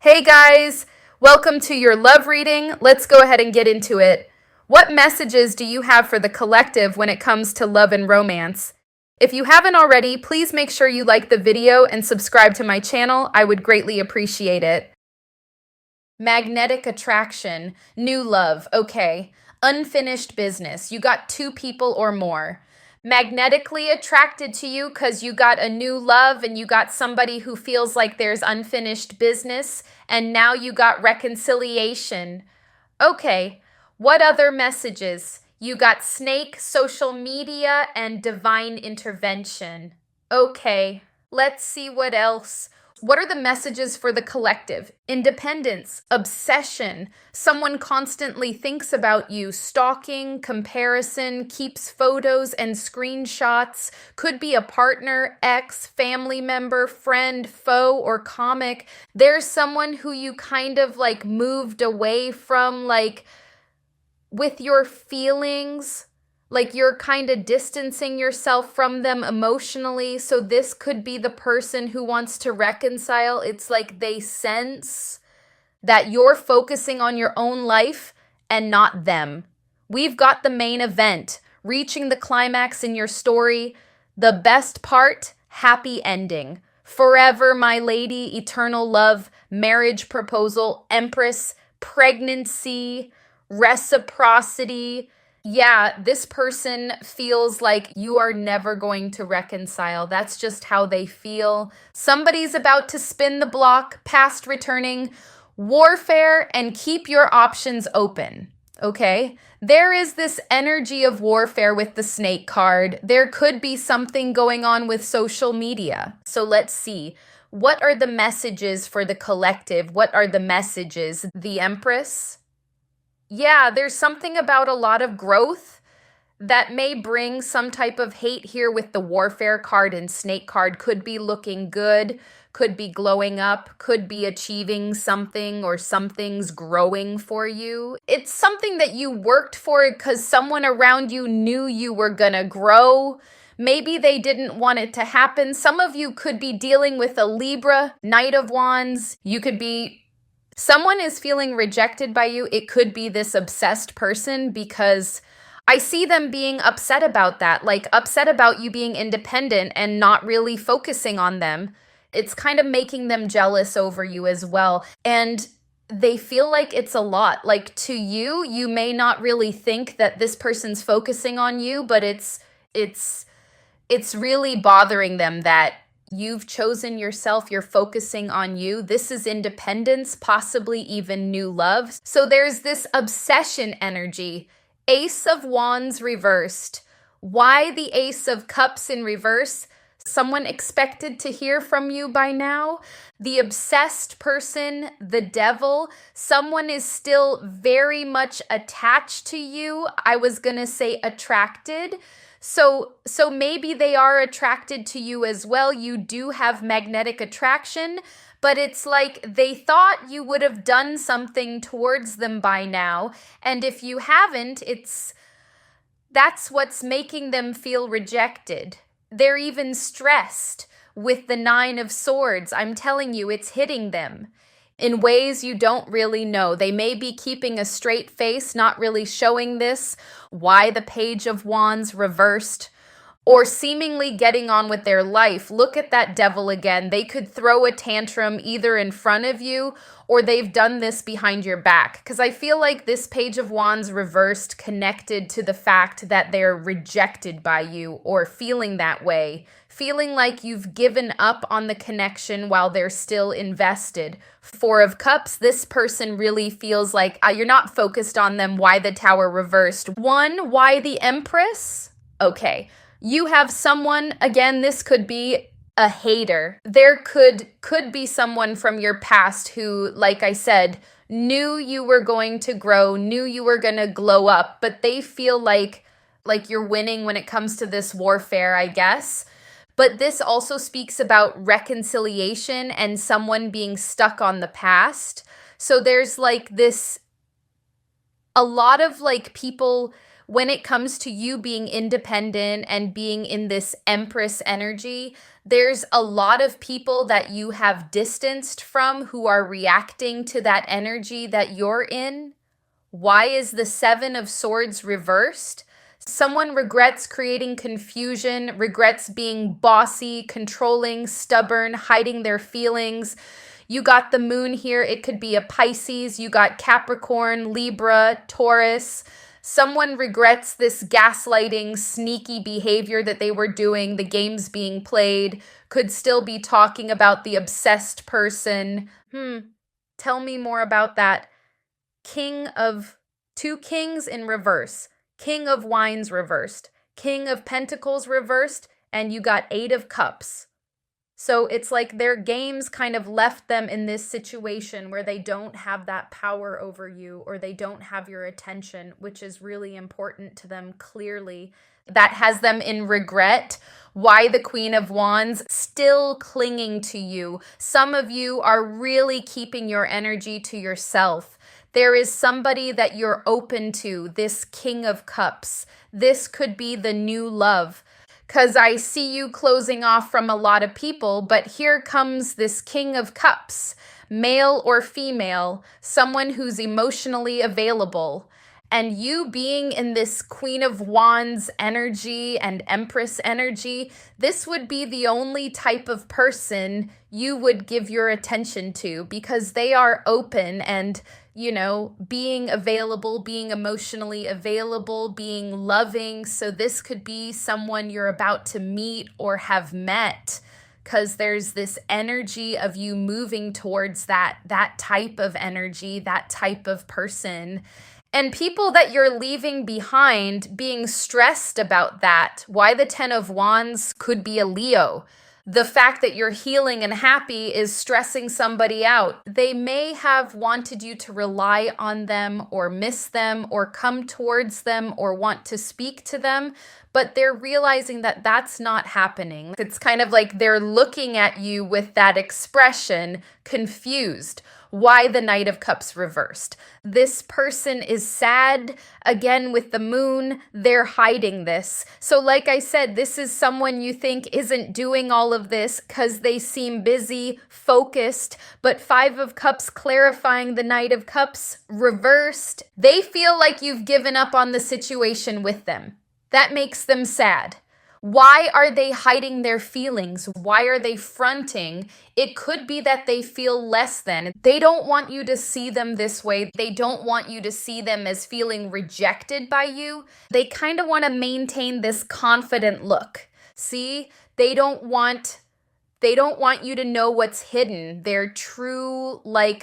Hey guys, welcome to your love reading. Let's go ahead and get into it. What messages do you have for the collective when it comes to love and romance? If you haven't already, please make sure you like the video and subscribe to my channel. I would greatly appreciate it. Magnetic attraction, new love, okay. Unfinished business, you got two people or more. Magnetically attracted to you because you got a new love and you got somebody who feels like there's unfinished business, and now you got reconciliation. Okay, what other messages? You got snake, social media, and divine intervention. Okay, let's see what else. What are the messages for the collective? Independence, obsession, someone constantly thinks about you, stalking, comparison, keeps photos and screenshots, could be a partner, ex, family member, friend, foe, or comic. There's someone who you kind of like moved away from, like with your feelings. Like you're kind of distancing yourself from them emotionally. So this could be the person who wants to reconcile. It's like they sense that you're focusing on your own life and not them. We've got the main event, reaching the climax in your story. The best part, happy ending. Forever, my lady, eternal love, marriage proposal, empress, pregnancy, reciprocity. Yeah, this person feels like you are never going to reconcile. That's just how they feel. Somebody's about to spin the block, past returning, warfare, and keep your options open. Okay? There is this energy of warfare with the snake card. There could be something going on with social media. So let's see. What are the messages for the collective? What are the messages? The Empress? Yeah, there's something about a lot of growth that may bring some type of hate here with the warfare card and snake card. Could be looking good, could be glowing up, could be achieving something, or something's growing for you. It's something that you worked for because someone around you knew you were gonna grow. Maybe they didn't want it to happen. Some of you could be dealing with a Libra, Knight of Wands. You could be Someone is feeling rejected by you. It could be this obsessed person because I see them being upset about that, like upset about you being independent and not really focusing on them. It's kind of making them jealous over you as well. And they feel like it's a lot. Like to you, you may not really think that this person's focusing on you, but it's really bothering them that you've chosen yourself, you're focusing on you. This is independence, possibly even new love. So there's this obsession energy. Ace of Wands reversed. Why the Ace of Cups in reverse? Someone expected to hear from you by now. The obsessed person, the devil, someone is still very much attached to you. I was gonna say attracted. So maybe they are attracted to you as well. You do have magnetic attraction, but it's like they thought you would have done something towards them by now. And if you haven't, that's what's making them feel rejected. They're even stressed with the Nine of Swords. I'm telling you, it's hitting them in ways you don't really know. They may be keeping a straight face, not really showing this, why the Page of Wands reversed, or seemingly getting on with their life. Look at that devil again. They could throw a tantrum either in front of you or they've done this behind your back. Because I feel like this Page of Wands reversed connected to the fact that they're rejected by you or feeling that way, feeling like you've given up on the connection while they're still invested. Four of Cups, this person really feels like you're not focused on them. Why the Tower reversed? One, why the Empress? Okay. You have someone, again, this could be a hater. There could be someone from your past who, like I said, knew you were going to grow, knew you were going to glow up, but they feel like you're winning when it comes to this warfare, I guess. But this also speaks about reconciliation and someone being stuck on the past. So there's like this, a lot of like people when it comes to you being independent and being in this Empress energy, there's a lot of people that you have distanced from who are reacting to that energy that you're in. Why is the Seven of Swords reversed? Someone regrets creating confusion, regrets being bossy, controlling, stubborn, hiding their feelings. You got the moon here. It could be a Pisces. You got Capricorn, Libra, Taurus. Someone regrets this gaslighting, sneaky behavior that they were doing, the games being played, could still be talking about the obsessed person. Tell me more about that. Two kings in reverse. King of Wands reversed. King of Pentacles reversed. And you got Eight of Cups. So it's like their games kind of left them in this situation where they don't have that power over you, or they don't have your attention, which is really important to them clearly. That has them in regret. Why the Queen of Wands? Still clinging to you. Some of you are really keeping your energy to yourself. There is somebody that you're open to, this King of Cups. This could be the new love. Because I see you closing off from a lot of people, but here comes this King of Cups, male or female, someone who's emotionally available. And you being in this Queen of Wands energy and Empress energy, this would be the only type of person you would give your attention to, because they are open and, being available, being emotionally available, being loving. So this could be someone you're about to meet or have met, because there's this energy of you moving towards that type of energy, that type of person. And people that you're leaving behind, being stressed about that. Why the Ten of Wands could be a Leo. The fact that you're healing and happy is stressing somebody out. They may have wanted you to rely on them or miss them or come towards them or want to speak to them, but they're realizing that that's not happening. It's kind of like they're looking at you with that expression, confused. Why the Knight of Cups reversed? This person is sad. Again, with the moon, they're hiding this. So like I said, this is someone you think isn't doing all of this because they seem busy, focused, but Five of Cups clarifying the Knight of Cups reversed. They feel like you've given up on the situation with them. That makes them sad. Why are they hiding their feelings? Why are they fronting? It could be that they feel less than. They don't want you to see them this way. They don't want you to see them as feeling rejected by you. They kind of want to maintain this confident look. See, they don't want you to know what's hidden. Their true,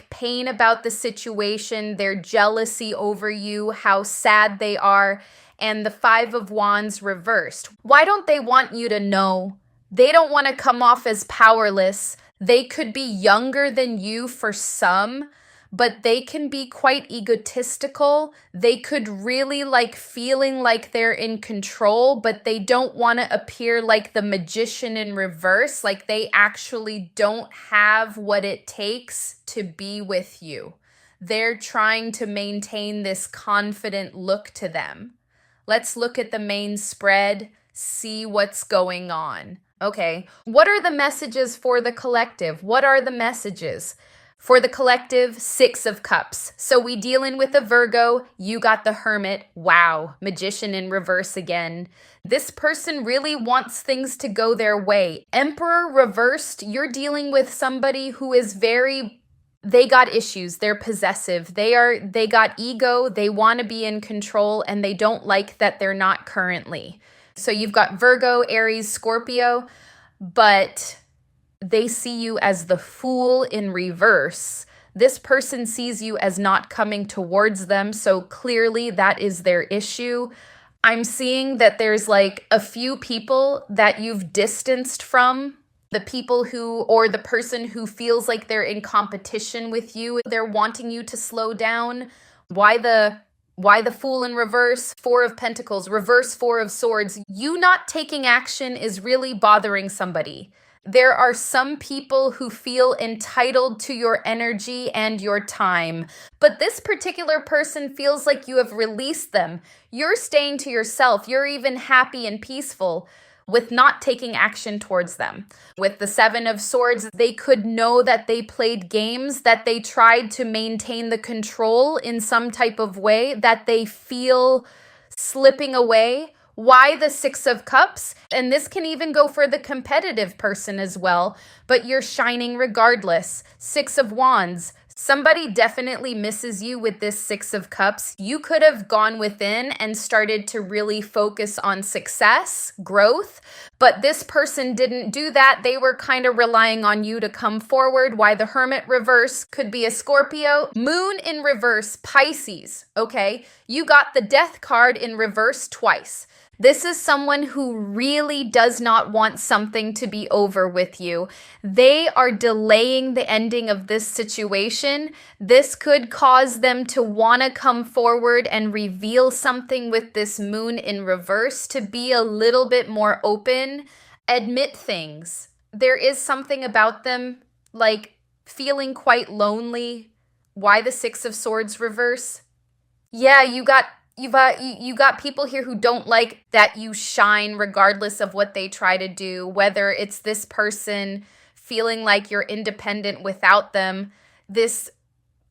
pain about the situation, their jealousy over you, how sad they are. And the Five of Wands reversed. Why don't they want you to know? They don't want to come off as powerless. They could be younger than you for some, but they can be quite egotistical. They could really feeling like they're in control, but they don't want to appear like the magician in reverse, like they actually don't have what it takes to be with you. They're trying to maintain this confident look to them. Let's look at the main spread, see what's going on. Okay, what are the messages for the collective? What are the messages? For the collective, Six of Cups. So we dealing with a Virgo, you got the Hermit. Wow, Magician in reverse again. This person really wants things to go their way. Emperor reversed, you're dealing with somebody who is they got issues. They're possessive. They got ego. They want to be in control, and they don't like that they're not currently. So you've got Virgo, Aries, Scorpio, but they see you as the Fool in reverse. This person sees you as not coming towards them, so clearly that is their issue. I'm seeing that there's a few people that you've distanced from. The people or the person who feels like they're in competition with you, they're wanting you to slow down. Why the Fool in reverse? Four of Pentacles, reverse Four of Swords. You not taking action is really bothering somebody. There are some people who feel entitled to your energy and your time, but this particular person feels like you have released them. You're staying to yourself. You're even happy and peaceful with not taking action towards them. With the Seven of Swords, they could know that they played games, that they tried to maintain the control in some type of way, that they feel slipping away. Why the Six of Cups? And this can even go for the competitive person as well, but you're shining regardless. Six of Wands. Somebody definitely misses you with this Six of Cups. You could have gone within and started to really focus on success, growth, but this person didn't do that. They were kind of relying on you to come forward. Why the Hermit reverse? Could be a Scorpio. Moon in reverse, Pisces, okay? You got the Death card in reverse twice. This is someone who really does not want something to be over with you. They are delaying the ending of this situation. This could cause them to want to come forward and reveal something with this moon in reverse, to be a little bit more open, admit things. There is something about them, like feeling quite lonely. Why the Six of Swords reverse? Yeah, you got people here who don't like that you shine regardless of what they try to do, whether it's this person feeling like you're independent without them,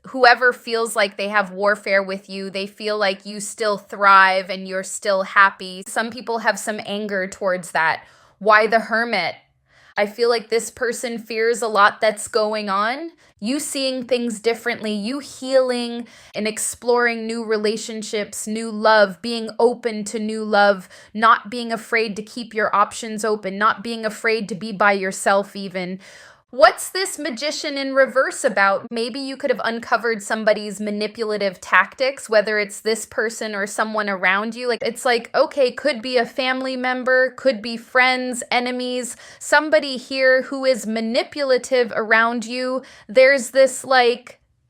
whoever feels like they have warfare with you, they feel like you still thrive and you're still happy. Some people have some anger towards that. Why the Hermit? I feel like this person fears a lot that's going on. You seeing things differently, you healing and exploring new relationships, new love, being open to new love, not being afraid to keep your options open, not being afraid to be by yourself even. What's this Magician in reverse about? Maybe you could have uncovered somebody's manipulative tactics, whether it's this person or someone around you. It's like, okay, could be a family member, could be friends, enemies, somebody here who is manipulative around you. There's this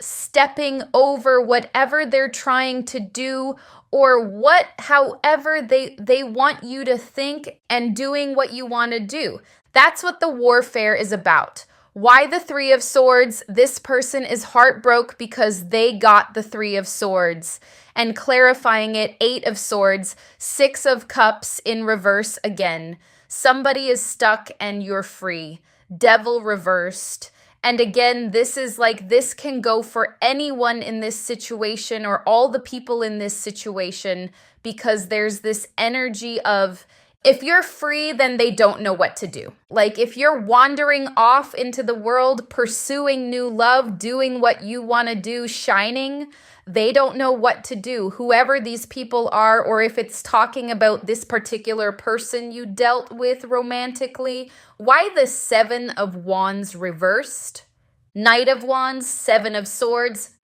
stepping over whatever they're trying to do, or however they want you to think, and doing what you want to do. That's what the warfare is about. Why the Three of Swords? This person is heartbroken because they got the Three of Swords. And clarifying it, Eight of Swords, Six of Cups in reverse again. Somebody is stuck and you're free. Devil reversed. And again, this can go for anyone in this situation or all the people in this situation, because there's this energy of, if you're free, then they don't know what to do. If you're wandering off into the world, pursuing new love, doing what you want to do, shining, they don't know what to do. Whoever these people are, or if it's talking about this particular person you dealt with romantically. Why the Seven of Wands reversed? Knight of Wands, Seven of Swords.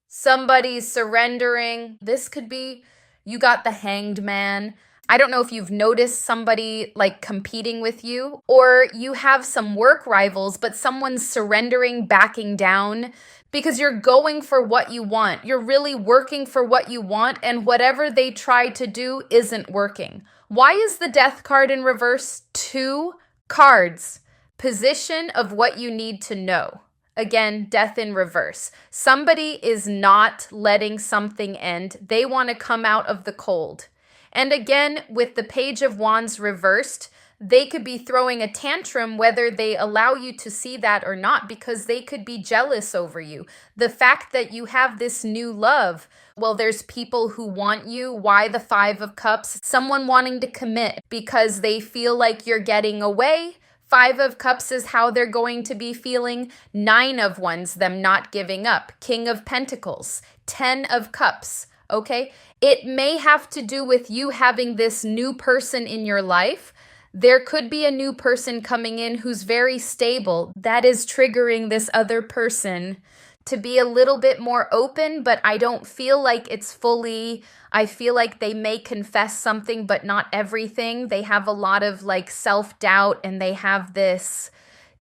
Somebody's surrendering. This could be, you got the Hanged Man. I don't know if you've noticed somebody competing with you, or you have some work rivals, but someone's surrendering, backing down, because you're going for what you want. You're really working for what you want, and whatever they try to do isn't working. Why is the Death card in reverse? Two cards. Position of what you need to know. Again, Death in reverse. Somebody is not letting something end. They want to come out of the cold. And again, with the Page of Wands reversed, they could be throwing a tantrum whether they allow you to see that or not, because they could be jealous over you. The fact that you have this new love, well, there's people who want you. Why the Five of Cups? Someone wanting to commit because they feel like you're getting away. Five of Cups is how they're going to be feeling. Nine of Wands, them not giving up. King of Pentacles. 10 of Cups. Okay? It may have to do with you having this new person in your life. There could be a new person coming in who's very stable. That is triggering this other person to be a little bit more open, but I don't feel like it's fully, I feel like they may confess something, but not everything. They have a lot of self-doubt, and they have this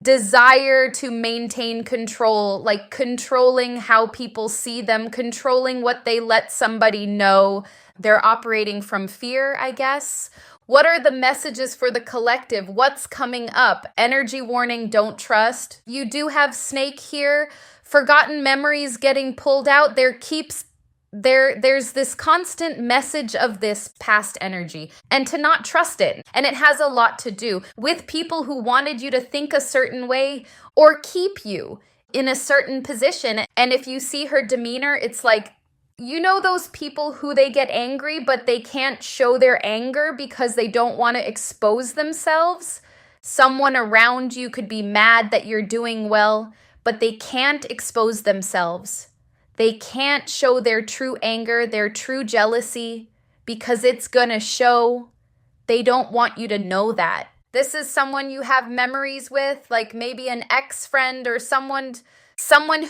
desire to maintain control, controlling how people see them, controlling what they let somebody know. They're operating from fear, I guess. What are the messages for the collective? What's coming up? Energy warning, don't trust. You do have snake here. Forgotten memories getting pulled out. There's this constant message of this past energy and to not trust it. And it has a lot to do with people who wanted you to think a certain way or keep you in a certain position. And if you see her demeanor, it's like, you know, those people who they get angry, but they can't show their anger because they don't want to expose themselves. Someone around you could be mad that you're doing well, but they can't expose themselves. They can't show their true anger, their true jealousy, because it's gonna show. They don't want you to know that. This is someone you have memories with, like maybe an ex-friend or someone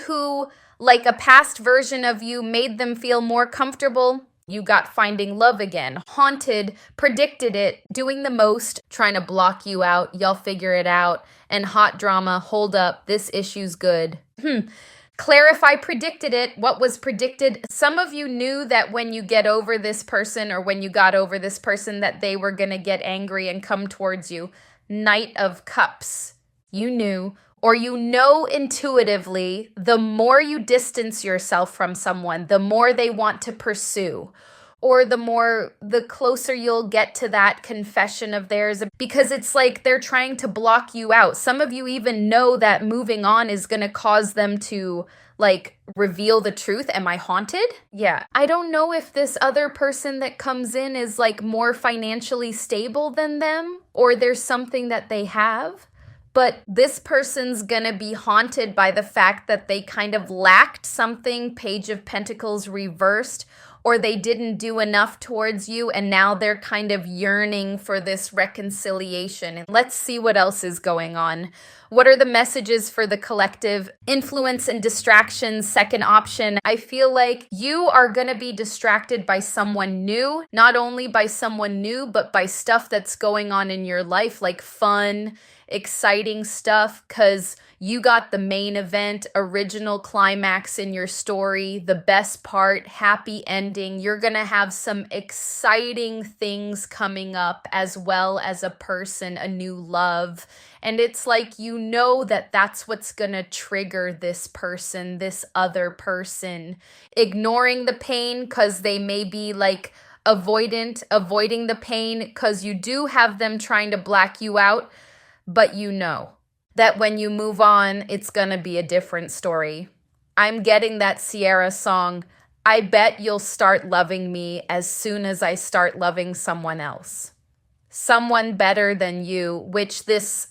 who, like a past version of you, made them feel more comfortable. You got finding love again, haunted, predicted it, doing the most, trying to block you out. Y'all figure it out. And hot drama, hold up, this issue's good. Clarify, predicted it. What was predicted? Some of you knew that when you get over this person or when you got over this person that they were going to get angry and come towards you. Knight of Cups. You knew, or you know intuitively, the more you distance yourself from someone, the more they want to pursue. Or the closer you'll get to that confession of theirs, because it's like they're trying to block you out. Some of you even know that moving on is going to cause them to like reveal the truth. Am I haunted? Yeah. I don't know if this other person that comes in is like more financially stable than them, or there's something that they have. But this person's gonna be haunted by the fact that they kind of lacked something, Page of Pentacles reversed, or they didn't do enough towards you, and now they're kind of yearning for this reconciliation. And let's see what else is going on. What are the messages for the collective? Influence and distractions, second option. I feel like you are going to be distracted by someone new, not only by someone new, but by stuff that's going on in your life, like fun, exciting stuff, because you got the main event, original climax in your story, the best part, happy ending. You're going to have some exciting things coming up, as well as a person, a new love. And it's like, you know that that's what's going to trigger this person, this other person. Ignoring the pain because they may be like avoiding the pain because you do have them trying to black you out. But you know that when you move on, it's gonna be a different story. I'm getting that Sierra song, I bet you'll start loving me as soon as I start loving someone else. Someone better than you,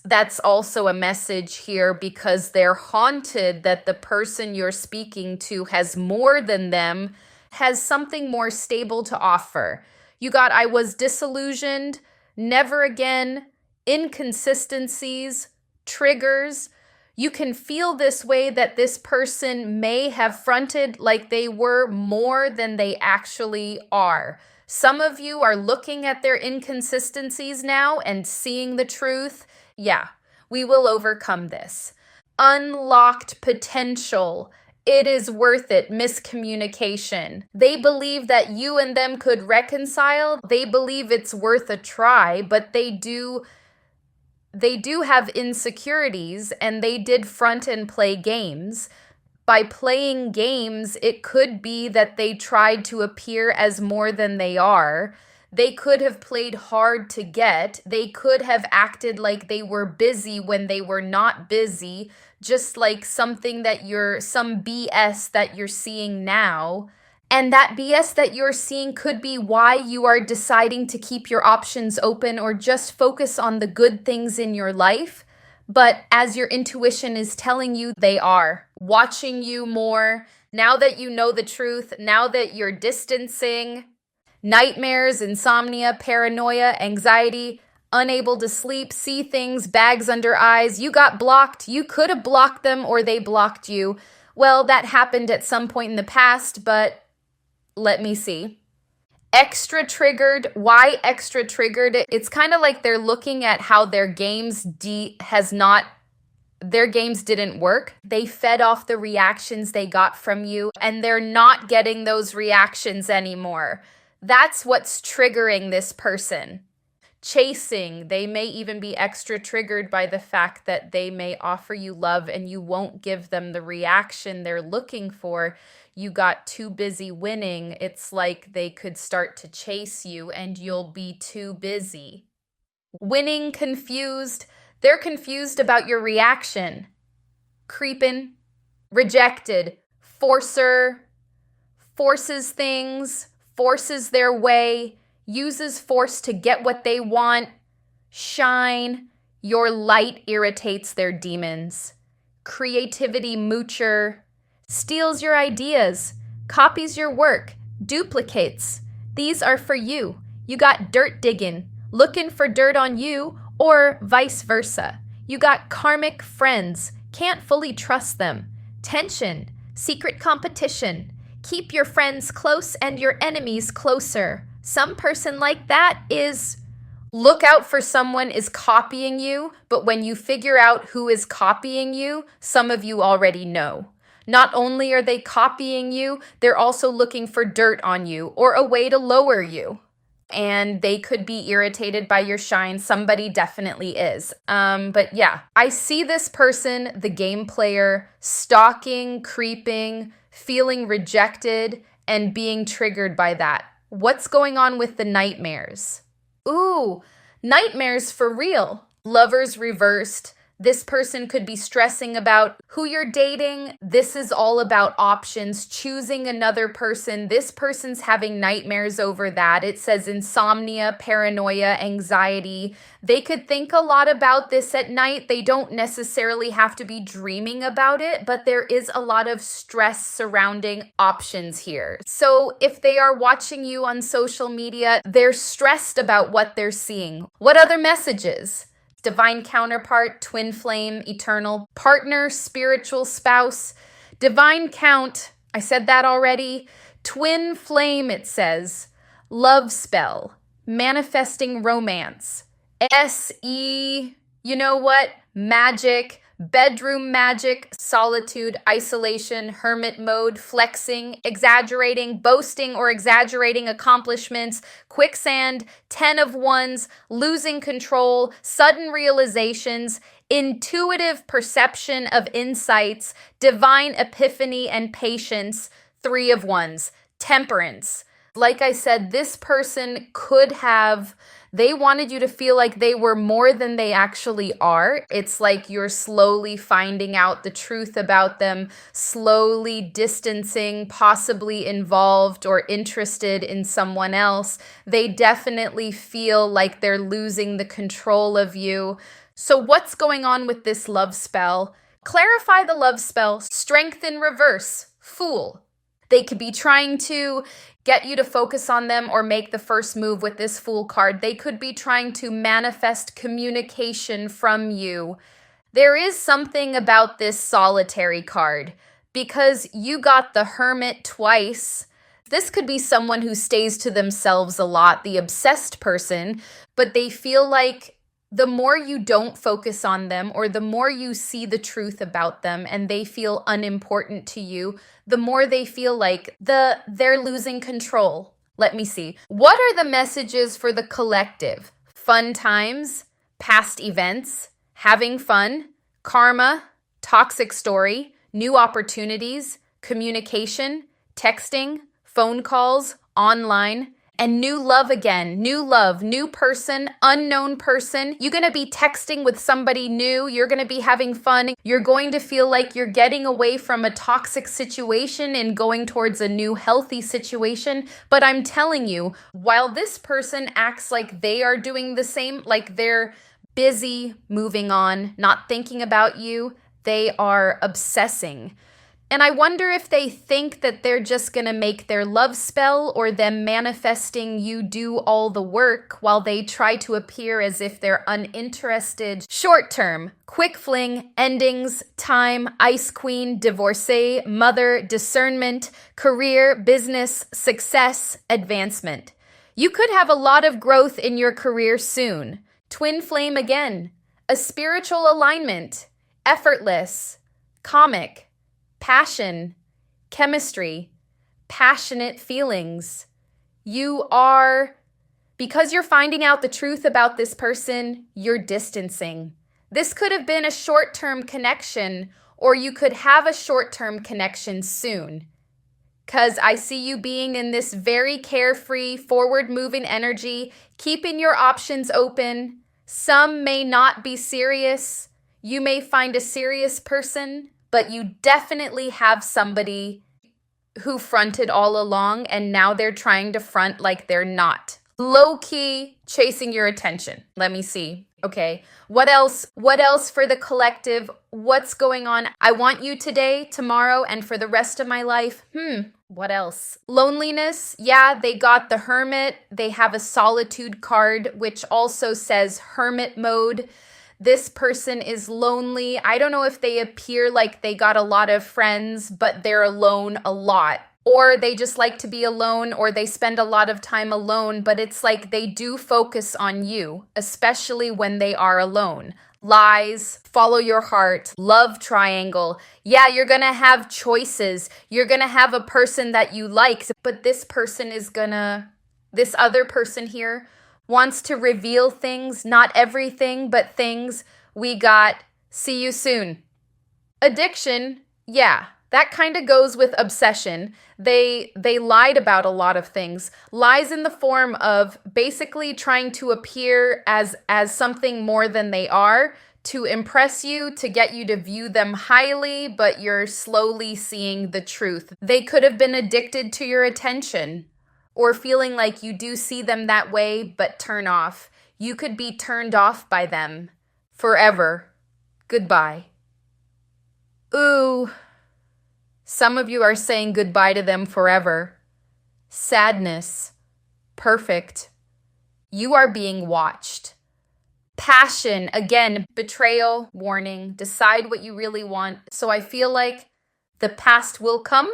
that's also a message here because they're haunted that the person you're speaking to has more than them, has something more stable to offer. You got, I was disillusioned, never again, inconsistencies, triggers. You can feel this way that this person may have fronted like they were more than they actually are. Some of you are looking at their inconsistencies now and seeing the truth. Yeah, we will overcome this. Unlocked potential. It is worth it. Miscommunication. They believe that you and them could reconcile. They believe it's worth a try, but they do have insecurities, and they did front and play games. By playing games, it could be that they tried to appear as more than they are. They could have played hard to get. They could have acted like they were busy when they were not busy, just like some BS that you're seeing now. And that BS that you're seeing could be why you are deciding to keep your options open or just focus on the good things in your life. But as your intuition is telling you, they are watching you more. Now that you know the truth, now that you're distancing, nightmares, insomnia, paranoia, anxiety, unable to sleep, see things, bags under eyes. You got blocked. You could have blocked them or they blocked you. Well, that happened at some point in the past, but let me see. Extra triggered. Why extra triggered? It's kind of like they're looking at how their games didn't work. They fed off the reactions they got from you, and they're not getting those reactions anymore. That's what's triggering this person. chasing. They may even be extra triggered by the fact that they may offer you love and you won't give them the reaction they're looking for. You got too busy winning. It's like they could start to chase you and you'll be too busy. Winning confused. They're confused about your reaction. Creeping, rejected, forcer, forces things, forces their way, uses force to get what they want. Shine. Your light irritates their demons. Creativity moocher. Steals your ideas. Copies your work. Duplicates. These are for you. You got dirt digging, looking for dirt on you, or vice versa. You got karmic friends. Can't fully trust them. Tension. Secret competition. Keep your friends close and your enemies closer. Some person like that is look out for someone is copying you, but when you figure out who is copying you, some of you already know. Not only are they copying you, they're also looking for dirt on you or a way to lower you. And they could be irritated by your shine. Somebody definitely is. But yeah, I see this person, the game player, stalking, creeping, feeling rejected, and being triggered by that. What's going on with the nightmares? Ooh, nightmares for real. Lovers reversed. This person could be stressing about who you're dating. This is all about options, choosing another person. This person's having nightmares over that. It says insomnia, paranoia, anxiety. They could think a lot about this at night. They don't necessarily have to be dreaming about it, but there is a lot of stress surrounding options here. So if they are watching you on social media, they're stressed about what they're seeing. What other messages? Divine counterpart, twin flame, eternal partner, spiritual spouse. Divine count, I said that already. Twin flame, it says. Love spell, manifesting romance. SE, you know what? Magic, bedroom magic, solitude, isolation, hermit mode, flexing, exaggerating, boasting or exaggerating accomplishments, quicksand, 10 of wands, losing control, sudden realizations, intuitive perception of insights, divine epiphany and patience, 3 of wands, temperance. Like I said, this person could have they wanted you to feel like they were more than they actually are. It's like you're slowly finding out the truth about them, slowly distancing, possibly involved or interested in someone else. They definitely feel like they're losing the control of you. So what's going on with this love spell? Clarify the love spell. Strength in reverse. Fool. They could be trying to get you to focus on them or make the first move with this Fool card. They could be trying to manifest communication from you. There is something about this Solitary card because you got the Hermit twice. This could be someone who stays to themselves a lot, the obsessed person, but they feel like the more you don't focus on them or the more you see the truth about them and they feel unimportant to you, the more they feel like they're losing control. Let me see. What are the messages for the collective? Fun times, past events, having fun, karma, toxic story, new opportunities, communication, texting, phone calls, online, and new love again, new love, new person, unknown person. You're going to be texting with somebody new. You're going to be having fun. You're going to feel like you're getting away from a toxic situation and going towards a new healthy situation. But I'm telling you, while this person acts like they are doing the same, like they're busy moving on, not thinking about you, they are obsessing. And I wonder if they think that they're just going to make their love spell or them manifesting you do all the work while they try to appear as if they're uninterested. Short term, quick fling, endings, time, ice queen, divorcee, mother, discernment, career, business, success, advancement. You could have a lot of growth in your career soon. Twin flame again, a spiritual alignment, effortless, comic, passion, chemistry, passionate feelings. You are Because you're finding out the truth about this person, you're distancing. This could have been a short-term connection, or you could have a short-term connection soon. Because I see you being in this very carefree, forward-moving energy, keeping your options open. Some may not be serious. You may find a serious person, but you definitely have somebody who fronted all along, and now they're trying to front like they're not. Low-key chasing your attention. Let me see. Okay, what else? What else for the collective? What's going on? I want you today, tomorrow, and for the rest of my life. What else? Loneliness. Yeah, they got the Hermit. They have a solitude card, which also says Hermit mode. This person is lonely. I don't know if they appear like they got a lot of friends, but they're alone a lot. Or they just like to be alone, or they spend a lot of time alone, but it's like they do focus on you, especially when they are alone. Lies, follow your heart, love triangle. Yeah, you're gonna have choices. You're gonna have a person that you like, but this other person here wants to reveal things, not everything, but things. We got, see you soon. Addiction, yeah. That kind of goes with obsession. They lied about a lot of things. Lies in the form of basically trying to appear as something more than they are, to impress you, to get you to view them highly, but you're slowly seeing the truth. They could have been addicted to your attention, or feeling like you do see them that way, but turn off. You could be turned off by them forever. Goodbye. Ooh. Some of you are saying goodbye to them forever. Sadness. Perfect. You are being watched. Passion. Again, betrayal, warning. Decide what you really want. So I feel like the past will come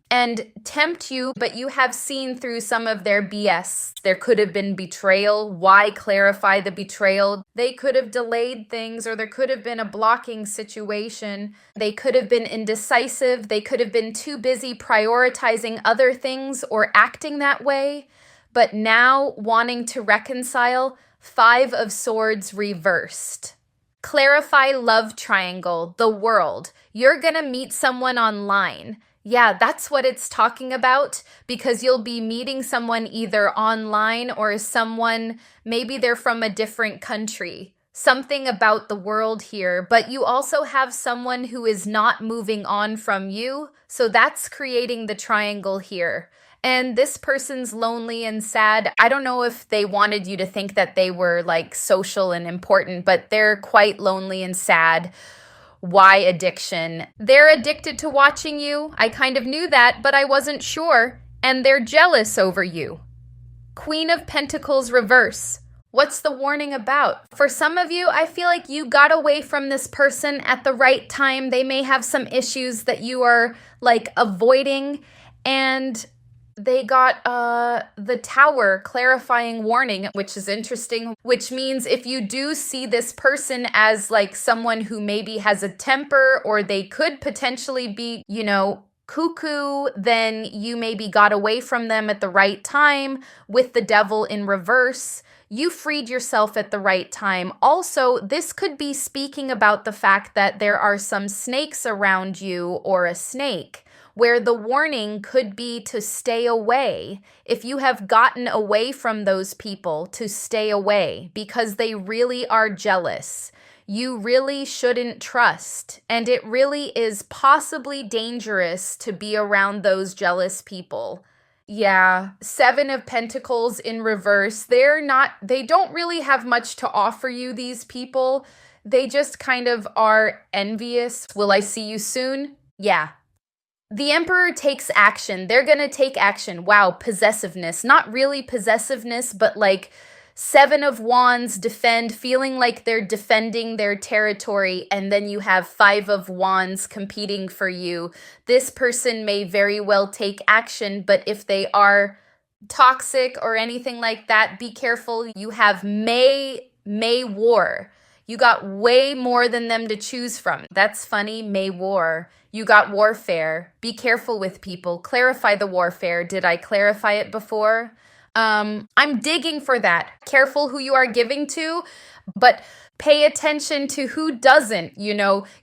and tempt you, but you have seen through some of their BS. There could have been betrayal. Why clarify the betrayal? They could have delayed things, or there could have been a blocking situation. They could have been indecisive. They could have been too busy prioritizing other things or acting that way. But now wanting to reconcile, 5 of Swords reversed. Clarify love triangle, the world. You're gonna meet someone online. Yeah, that's what it's talking about, because you'll be meeting someone either online or someone, maybe they're from a different country. Something about the world here, but you also have someone who is not moving on from you, so that's creating the triangle here. And this person's lonely and sad. I don't know if they wanted you to think that they were like social and important, but they're quite lonely and sad. Why addiction? They're addicted to watching you. I kind of knew that, but I wasn't sure. And they're jealous over you. Queen of Pentacles reverse. What's the warning about? For some of you, I feel like you got away from this person at the right time. They may have some issues that you are like avoiding, and they got the Tower clarifying warning, which is interesting, which means if you do see this person as like someone who maybe has a temper, or they could potentially be, cuckoo, then you maybe got away from them at the right time. With the Devil in reverse, you freed yourself at the right time. Also, this could be speaking about the fact that there are some snakes around you, or a snake, where the warning could be to stay away. If you have gotten away from those people, to stay away, because they really are jealous. You really shouldn't trust, and it really is possibly dangerous to be around those jealous people. Yeah, 7 of Pentacles in reverse. They don't really have much to offer you, these people. They just kind of are envious. Will I see you soon? Yeah. The Emperor takes action. They're going to take action. Wow, possessiveness. Not really possessiveness, but like 7 of Wands, defend, feeling like they're defending their territory. And then you have 5 of Wands competing for you. This person may very well take action, but if they are toxic or anything like that, be careful. You have May War. You got way more than them to choose from. That's funny, May War. You got warfare. Be careful with people. Clarify the warfare. Did I clarify it before? I'm digging for that. Careful who you are giving to, but pay attention to who doesn't,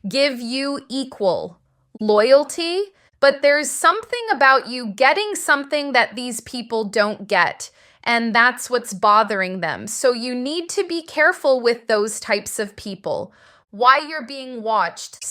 give you equal loyalty. But there's something about you getting something that these people don't get. And that's what's bothering them. So you need to be careful with those types of people. Why you're being watched,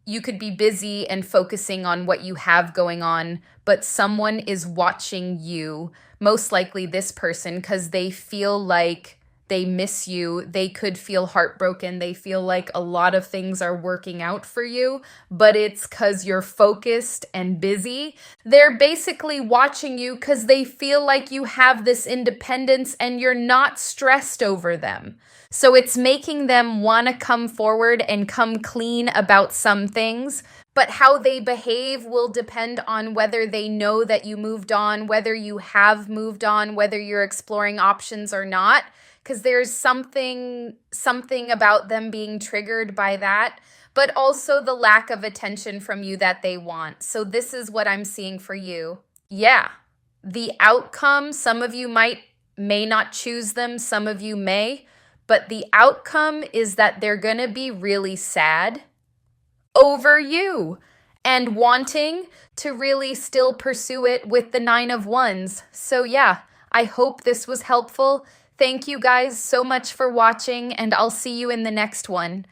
you could be busy and focusing on what you have going on, but someone is watching you, most likely this person, because they feel like they miss you. They could feel heartbroken. They feel like a lot of things are working out for you, but it's because you're focused and busy. They're basically watching you because they feel like you have this independence and you're not stressed over them. So it's making them want to come forward and come clean about some things, but how they behave will depend on whether they know that you moved on, whether you have moved on, whether you're exploring options or not, because there's something about them being triggered by that, but also the lack of attention from you that they want. So this is what I'm seeing for you. Yeah, the outcome, some of you may not choose them, some of you may, but the outcome is that they're going to be really sad over you and wanting to really still pursue it with the 9 of Wands. So yeah, I hope this was helpful. Thank you guys so much for watching, and I'll see you in the next one.